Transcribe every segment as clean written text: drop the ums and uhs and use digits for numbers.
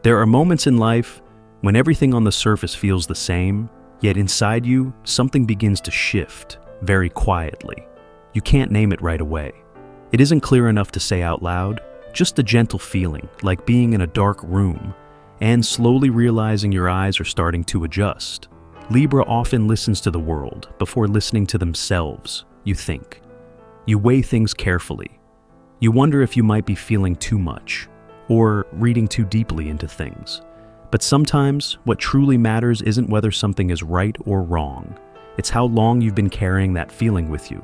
There are moments in life when everything on the surface feels the same, yet inside you, something begins to shift very quietly. You can't name it right away. It isn't clear enough to say out loud, just a gentle feeling, like being in a dark room and slowly realizing your eyes are starting to adjust. Libra often listens to the world before listening to themselves, you think. You weigh things carefully. You wonder if you might be feeling too much or reading too deeply into things. But sometimes, what truly matters isn't whether something is right or wrong. It's how long you've been carrying that feeling with you.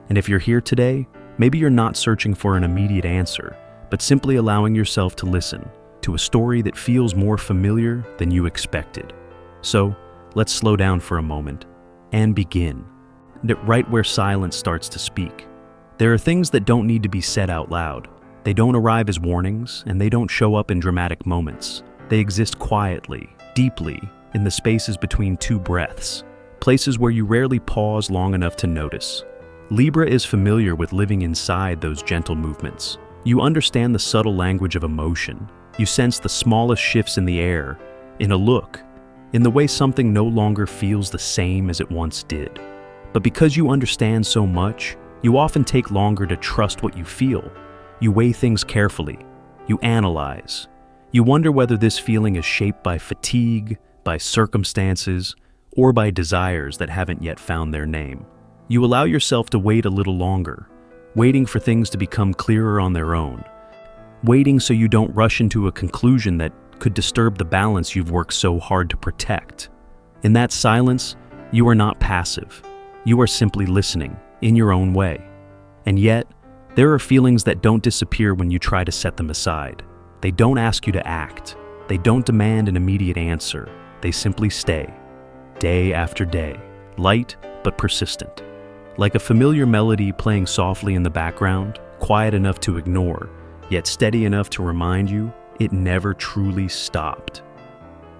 And if you're here today, maybe you're not searching for an immediate answer, but simply allowing yourself to listen to a story that feels more familiar than you expected. So, let's slow down for a moment and begin. Right where silence starts to speak. There are things that don't need to be said out loud. They don't arrive as warnings, and they don't show up in dramatic moments. They exist quietly, deeply, in the spaces between two breaths, places where you rarely pause long enough to notice. Libra is familiar with living inside those gentle movements. You understand the subtle language of emotion. You sense the smallest shifts in the air, in a look, in the way something no longer feels the same as it once did. But because you understand so much, you often take longer to trust what you feel. You weigh things carefully. You analyze. You wonder whether this feeling is shaped by fatigue, by circumstances, or by desires that haven't yet found their name. You allow yourself to wait a little longer, waiting for things to become clearer on their own, waiting so you don't rush into a conclusion that could disturb the balance you've worked so hard to protect. In that silence, you are not passive. You are simply listening, in your own way. And yet, there are feelings that don't disappear when you try to set them aside. They don't ask you to act. They don't demand an immediate answer. They simply stay, day after day, light but persistent. Like a familiar melody playing softly in the background, quiet enough to ignore, yet steady enough to remind you it never truly stopped.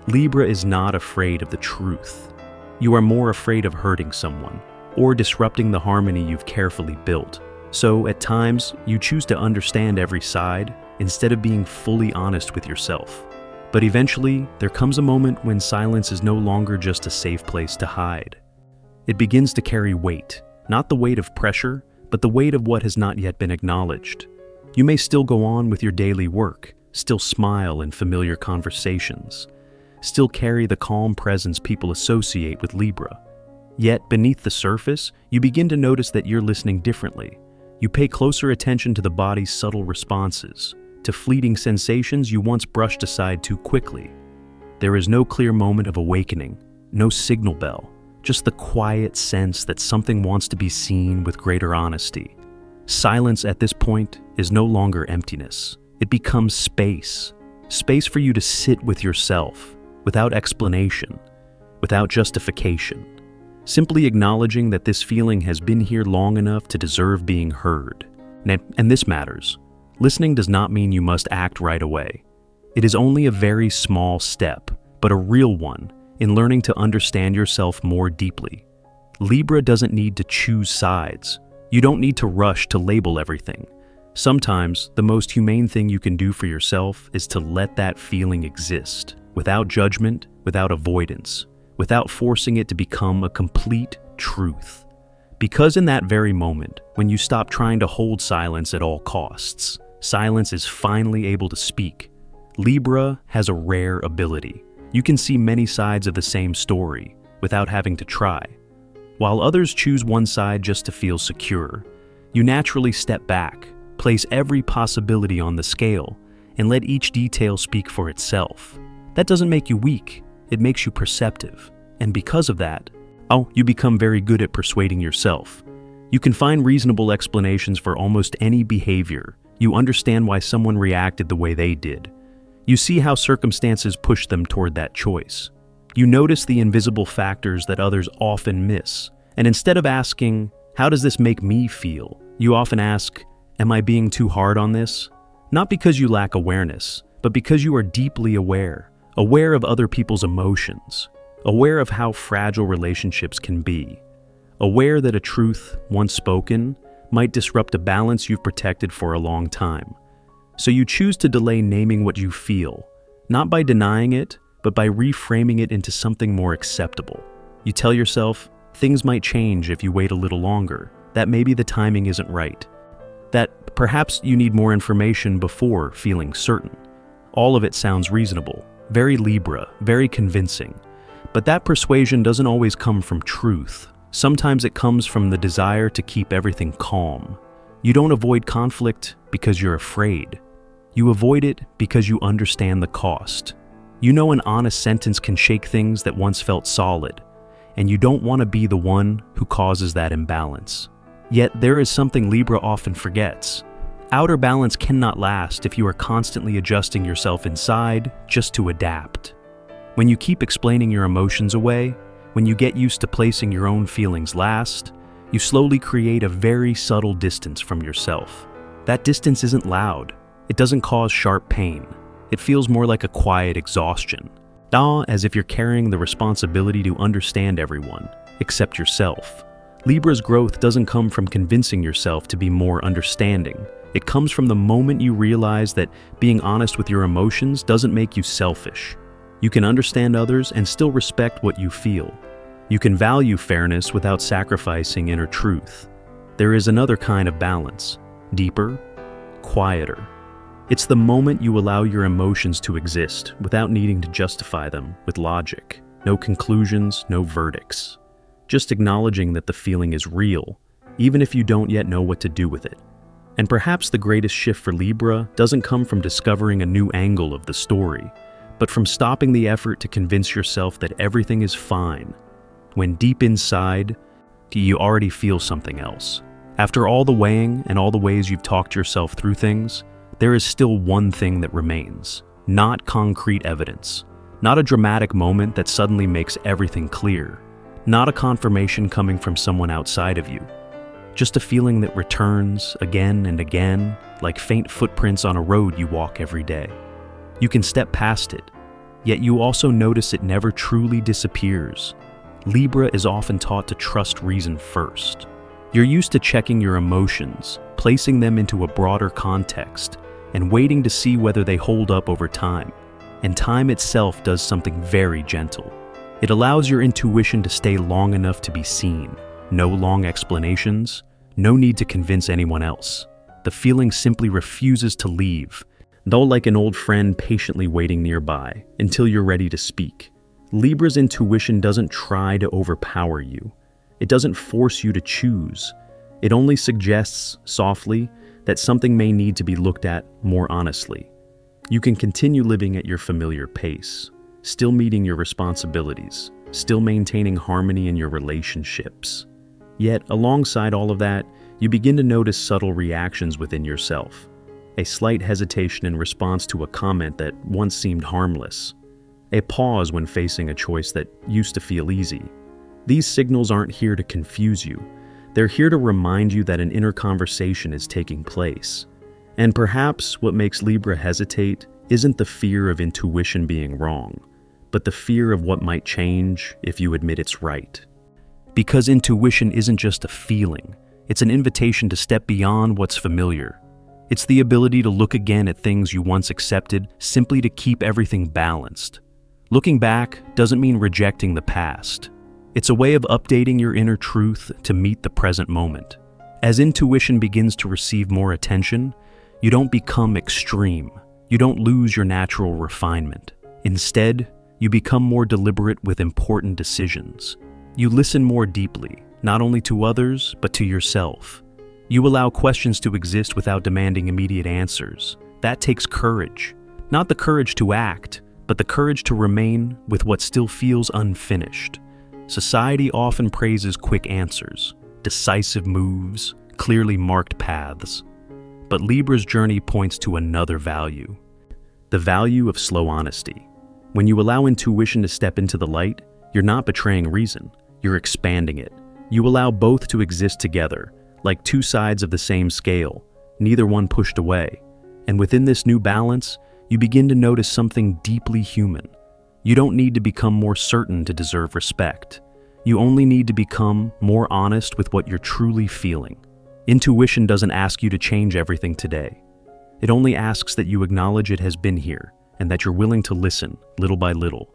Libra is not afraid of the truth. You are more afraid of hurting someone or disrupting the harmony you've carefully built. So, at times, you choose to understand every side instead of being fully honest with yourself. But eventually, there comes a moment when silence is no longer just a safe place to hide. It begins to carry weight, not the weight of pressure, but the weight of what has not yet been acknowledged. You may still go on with your daily work, still smile in familiar conversations, still carry the calm presence people associate with Libra. Yet, beneath the surface, you begin to notice that you're listening differently. You pay closer attention to the body's subtle responses, to fleeting sensations you once brushed aside too quickly. There is no clear moment of awakening, no signal bell, just the quiet sense that something wants to be seen with greater honesty. Silence at this point is no longer emptiness. It becomes space. Space for you to sit with yourself, without explanation, without justification. Simply acknowledging that this feeling has been here long enough to deserve being heard. And this matters. Listening does not mean you must act right away. It is only a very small step, but a real one, in learning to understand yourself more deeply. Libra doesn't need to choose sides. You don't need to rush to label everything. Sometimes, the most humane thing you can do for yourself is to let that feeling exist, without judgment, without avoidance, without forcing it to become a complete truth. Because in that very moment, when you stop trying to hold silence at all costs, silence is finally able to speak. Libra has a rare ability. You can see many sides of the same story without having to try. While others choose one side just to feel secure, you naturally step back, place every possibility on the scale, and let each detail speak for itself. That doesn't make you weak. It makes you perceptive, and because of that, you become very good at persuading yourself. You can find reasonable explanations for almost any behavior. You understand why someone reacted the way they did. You see how circumstances push them toward that choice. You notice the invisible factors that others often miss, and instead of asking, "How does this make me feel?" you often ask, "Am I being too hard on this?" Not because you lack awareness, but because you are deeply aware of other people's emotions, aware of how fragile relationships can be, aware that a truth, once spoken, might disrupt a balance you've protected for a long time. So you choose to delay naming what you feel, not by denying it, but by reframing it into something more acceptable. You tell yourself, things might change if you wait a little longer, that maybe the timing isn't right, that perhaps you need more information before feeling certain. All of it sounds reasonable, very Libra, very convincing. But that persuasion doesn't always come from truth. Sometimes it comes from the desire to keep everything calm. You don't avoid conflict because you're afraid. You avoid it because you understand the cost. You know an honest sentence can shake things that once felt solid, and you don't want to be the one who causes that imbalance. Yet there is something Libra often forgets. Outer balance cannot last if you are constantly adjusting yourself inside just to adapt. When you keep explaining your emotions away, when you get used to placing your own feelings last, you slowly create a very subtle distance from yourself. That distance isn't loud. It doesn't cause sharp pain. It feels more like a quiet exhaustion. As if you're carrying the responsibility to understand everyone, except yourself. Libra's growth doesn't come from convincing yourself to be more understanding. It comes from the moment you realize that being honest with your emotions doesn't make you selfish. You can understand others and still respect what you feel. You can value fairness without sacrificing inner truth. There is another kind of balance, deeper, quieter. It's the moment you allow your emotions to exist without needing to justify them with logic. No conclusions, no verdicts. Just acknowledging that the feeling is real, even if you don't yet know what to do with it. And perhaps the greatest shift for Libra doesn't come from discovering a new angle of the story, but from stopping the effort to convince yourself that everything is fine, when deep inside, you already feel something else. After all the weighing and all the ways you've talked yourself through things, there is still one thing that remains. Not concrete evidence. Not a dramatic moment that suddenly makes everything clear. Not a confirmation coming from someone outside of you. Just a feeling that returns again and again, like faint footprints on a road you walk every day. You can step past it, yet you also notice it never truly disappears. Libra is often taught to trust reason first. You're used to checking your emotions, placing them into a broader context, and waiting to see whether they hold up over time. And time itself does something very gentle. It allows your intuition to stay long enough to be seen. No long explanations, no need to convince anyone else. The feeling simply refuses to leave, though like an old friend patiently waiting nearby until you're ready to speak. Libra's intuition doesn't try to overpower you. It doesn't force you to choose. It only suggests, softly, that something may need to be looked at more honestly. You can continue living at your familiar pace, still meeting your responsibilities, still maintaining harmony in your relationships. Yet, alongside all of that, you begin to notice subtle reactions within yourself. A slight hesitation in response to a comment that once seemed harmless. A pause when facing a choice that used to feel easy. These signals aren't here to confuse you. They're here to remind you that an inner conversation is taking place. And perhaps what makes Libra hesitate isn't the fear of intuition being wrong, but the fear of what might change if you admit it's right. Because intuition isn't just a feeling, it's an invitation to step beyond what's familiar. It's the ability to look again at things you once accepted simply to keep everything balanced. Looking back doesn't mean rejecting the past. It's a way of updating your inner truth to meet the present moment. As intuition begins to receive more attention, you don't become extreme. You don't lose your natural refinement. Instead, you become more deliberate with important decisions. You listen more deeply, not only to others, but to yourself. You allow questions to exist without demanding immediate answers. That takes courage. Not the courage to act, but the courage to remain with what still feels unfinished. Society often praises quick answers, decisive moves, clearly marked paths. But Libra's journey points to another value. The value of slow honesty. When you allow intuition to step into the light, you're not betraying reason, you're expanding it. You allow both to exist together, like two sides of the same scale, neither one pushed away. And within this new balance, you begin to notice something deeply human. You don't need to become more certain to deserve respect. You only need to become more honest with what you're truly feeling. Intuition doesn't ask you to change everything today. It only asks that you acknowledge it has been here, and that you're willing to listen, little by little.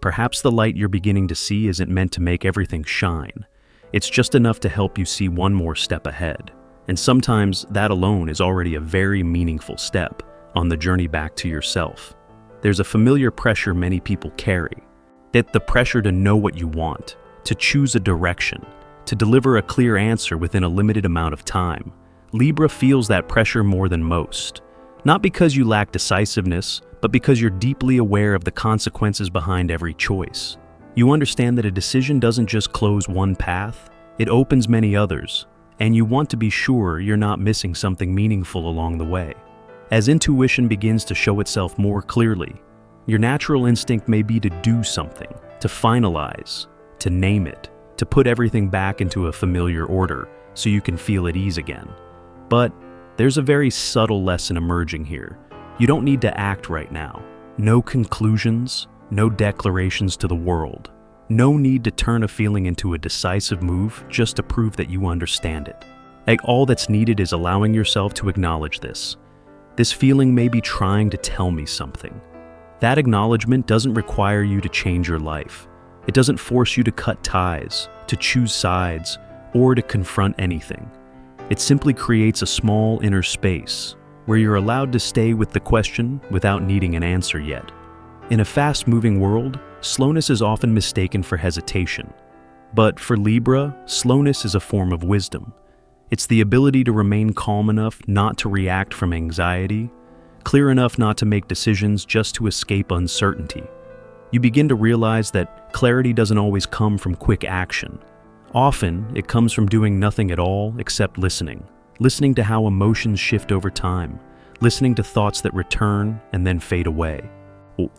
Perhaps the light you're beginning to see isn't meant to make everything shine. It's just enough to help you see one more step ahead. And sometimes that alone is already a very meaningful step on the journey back to yourself. There's a familiar pressure many people carry. That the pressure to know what you want, to choose a direction, to deliver a clear answer within a limited amount of time. Libra feels that pressure more than most. Not because you lack decisiveness, but because you're deeply aware of the consequences behind every choice. You understand that a decision doesn't just close one path, it opens many others, and you want to be sure you're not missing something meaningful along the way. As intuition begins to show itself more clearly, your natural instinct may be to do something, to finalize, to name it, to put everything back into a familiar order so you can feel at ease again. But there's a very subtle lesson emerging here. You don't need to act right now. No conclusions, no declarations to the world. No need to turn a feeling into a decisive move just to prove that you understand it. All that's needed is allowing yourself to acknowledge this. This feeling may be trying to tell me something. That acknowledgement doesn't require you to change your life. It doesn't force you to cut ties, to choose sides, or to confront anything. It simply creates a small inner space where you're allowed to stay with the question without needing an answer yet. In a fast-moving world, slowness is often mistaken for hesitation. But for Libra, slowness is a form of wisdom. It's the ability to remain calm enough not to react from anxiety, clear enough not to make decisions just to escape uncertainty. You begin to realize that clarity doesn't always come from quick action. Often, it comes from doing nothing at all except listening. Listening to how emotions shift over time. Listening to thoughts that return and then fade away.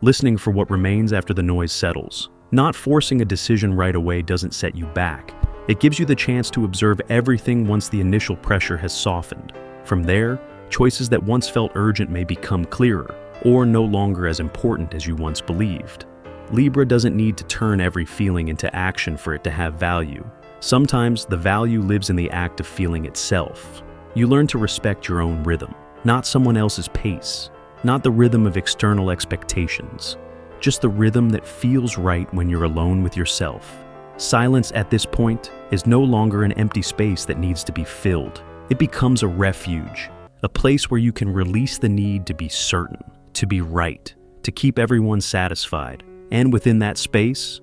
Listening for what remains after the noise settles. Not forcing a decision right away doesn't set you back. It gives you the chance to observe everything once the initial pressure has softened. From there, choices that once felt urgent may become clearer, or no longer as important as you once believed. Libra doesn't need to turn every feeling into action for it to have value. Sometimes the value lives in the act of feeling itself. You learn to respect your own rhythm, not someone else's pace, not the rhythm of external expectations, just the rhythm that feels right when you're alone with yourself. Silence at this point is no longer an empty space that needs to be filled. It becomes a refuge, a place where you can release the need to be certain, to be right, to keep everyone satisfied. And within that space,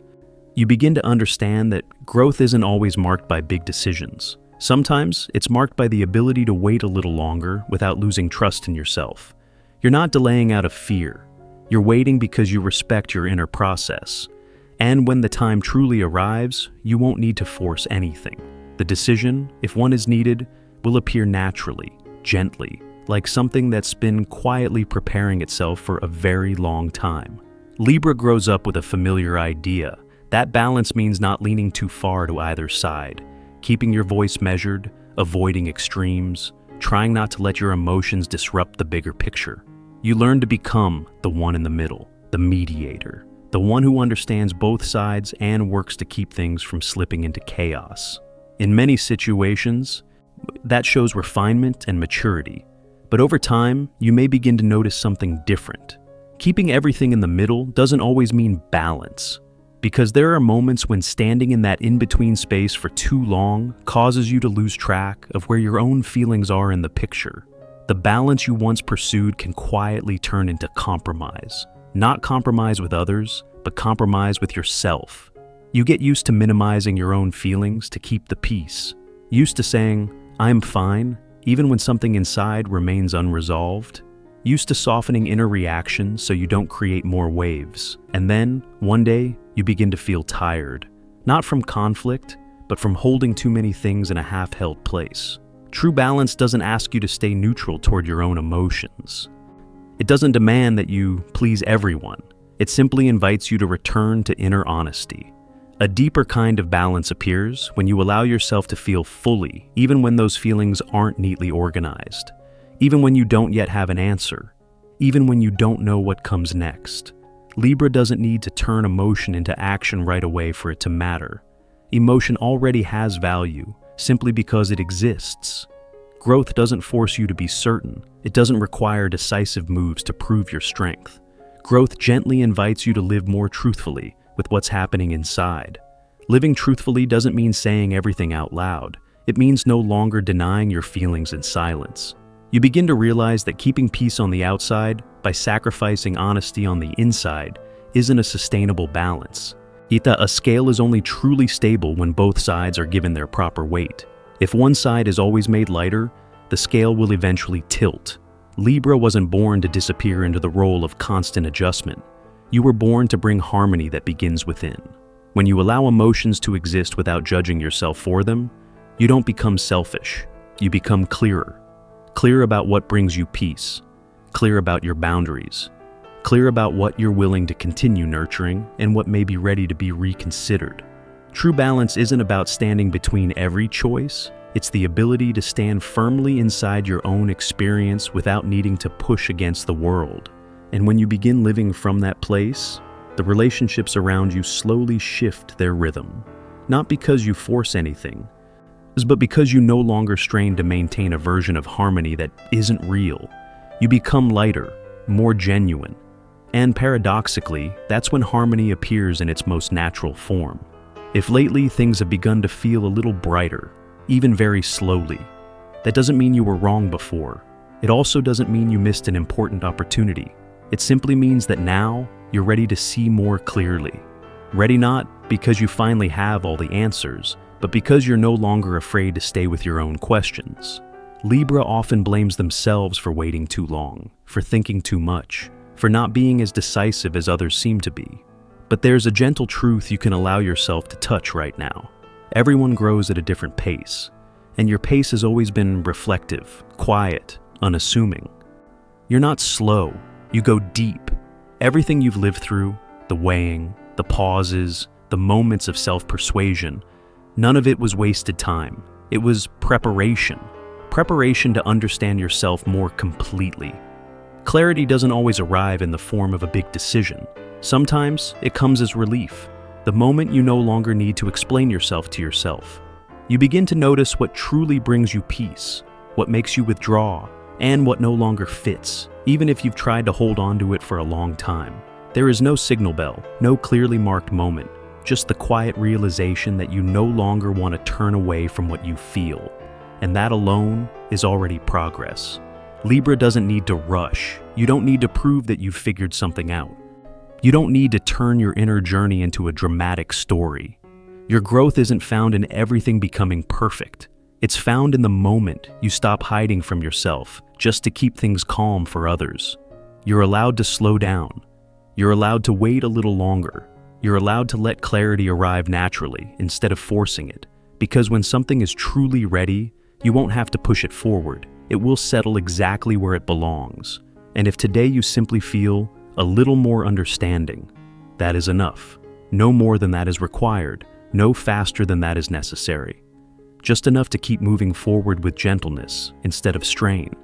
you begin to understand that growth isn't always marked by big decisions. Sometimes it's marked by the ability to wait a little longer without losing trust in yourself. You're not delaying out of fear. You're waiting because you respect your inner process. And when the time truly arrives, you won't need to force anything. The decision, if one is needed, will appear naturally, gently, like something that's been quietly preparing itself for a very long time. Libra grows up with a familiar idea. That balance means not leaning too far to either side, keeping your voice measured, avoiding extremes, trying not to let your emotions disrupt the bigger picture. You learn to become the one in the middle, the mediator, the one who understands both sides and works to keep things from slipping into chaos. In many situations, that shows refinement and maturity, but over time, you may begin to notice something different. Keeping everything in the middle doesn't always mean balance, because there are moments when standing in that in-between space for too long causes you to lose track of where your own feelings are in the picture. The balance you once pursued can quietly turn into compromise. Not compromise with others, but compromise with yourself. You get used to minimizing your own feelings to keep the peace. Used to saying, "I'm fine," even when something inside remains unresolved. Used to softening inner reactions so you don't create more waves. And then, one day, you begin to feel tired. Not from conflict, but from holding too many things in a half-held place. True balance doesn't ask you to stay neutral toward your own emotions. It doesn't demand that you please everyone. It simply invites you to return to inner honesty. A deeper kind of balance appears when you allow yourself to feel fully, even when those feelings aren't neatly organized. Even when you don't yet have an answer. Even when you don't know what comes next. Libra doesn't need to turn emotion into action right away for it to matter. Emotion already has value, simply because it exists. Growth doesn't force you to be certain. It doesn't require decisive moves to prove your strength. Growth gently invites you to live more truthfully with what's happening inside. Living truthfully doesn't mean saying everything out loud. It means no longer denying your feelings in silence. You begin to realize that keeping peace on the outside by sacrificing honesty on the inside isn't a sustainable balance. A scale is only truly stable when both sides are given their proper weight. If one side is always made lighter, the scale will eventually tilt. Libra wasn't born to disappear into the role of constant adjustment. You were born to bring harmony that begins within. When you allow emotions to exist without judging yourself for them, you don't become selfish. You become clearer. Clear about what brings you peace. Clear about your boundaries. Clear about what you're willing to continue nurturing and what may be ready to be reconsidered. True balance isn't about standing between every choice. It's the ability to stand firmly inside your own experience without needing to push against the world. And when you begin living from that place, the relationships around you slowly shift their rhythm. Not because you force anything, but because you no longer strain to maintain a version of harmony that isn't real. You become lighter, more genuine. And paradoxically, that's when harmony appears in its most natural form. If lately things have begun to feel a little brighter, even very slowly, that doesn't mean you were wrong before. It also doesn't mean you missed an important opportunity. It simply means that now you're ready to see more clearly. Ready not because you finally have all the answers, but because you're no longer afraid to stay with your own questions. Libra often blames themselves for waiting too long, for thinking too much, for not being as decisive as others seem to be. But there's a gentle truth you can allow yourself to touch right now. Everyone grows at a different pace, and your pace has always been reflective, quiet, unassuming. You're not slow, you go deep. Everything you've lived through, the weighing, the pauses, the moments of self-persuasion, none of it was wasted time. It was preparation. Preparation to understand yourself more completely. Clarity doesn't always arrive in the form of a big decision. Sometimes it comes as relief. The moment you no longer need to explain yourself to yourself. You begin to notice what truly brings you peace, what makes you withdraw, and what no longer fits, even if you've tried to hold on to it for a long time. There is no signal bell, no clearly marked moment, just the quiet realization that you no longer want to turn away from what you feel. And that alone is already progress. Libra doesn't need to rush. You don't need to prove that you've figured something out. You don't need to turn your inner journey into a dramatic story. Your growth isn't found in everything becoming perfect. It's found in the moment you stop hiding from yourself just to keep things calm for others. You're allowed to slow down. You're allowed to wait a little longer. You're allowed to let clarity arrive naturally instead of forcing it. Because when something is truly ready, you won't have to push it forward. It will settle exactly where it belongs. And if today you simply feel a little more understanding, that is enough. No more than that is required, no faster than that is necessary. Just enough to keep moving forward with gentleness instead of strain.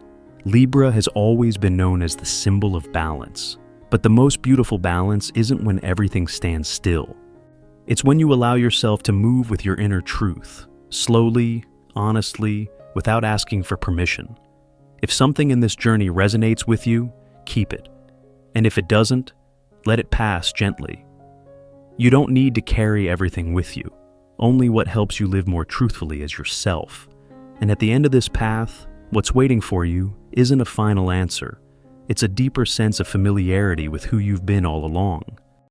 Libra has always been known as the symbol of balance, but the most beautiful balance isn't when everything stands still. It's when you allow yourself to move with your inner truth, slowly, honestly, without asking for permission. If something in this journey resonates with you, keep it. And if it doesn't, let it pass gently. You don't need to carry everything with you, only what helps you live more truthfully as yourself. And at the end of this path, what's waiting for you isn't a final answer. It's a deeper sense of familiarity with who you've been all along.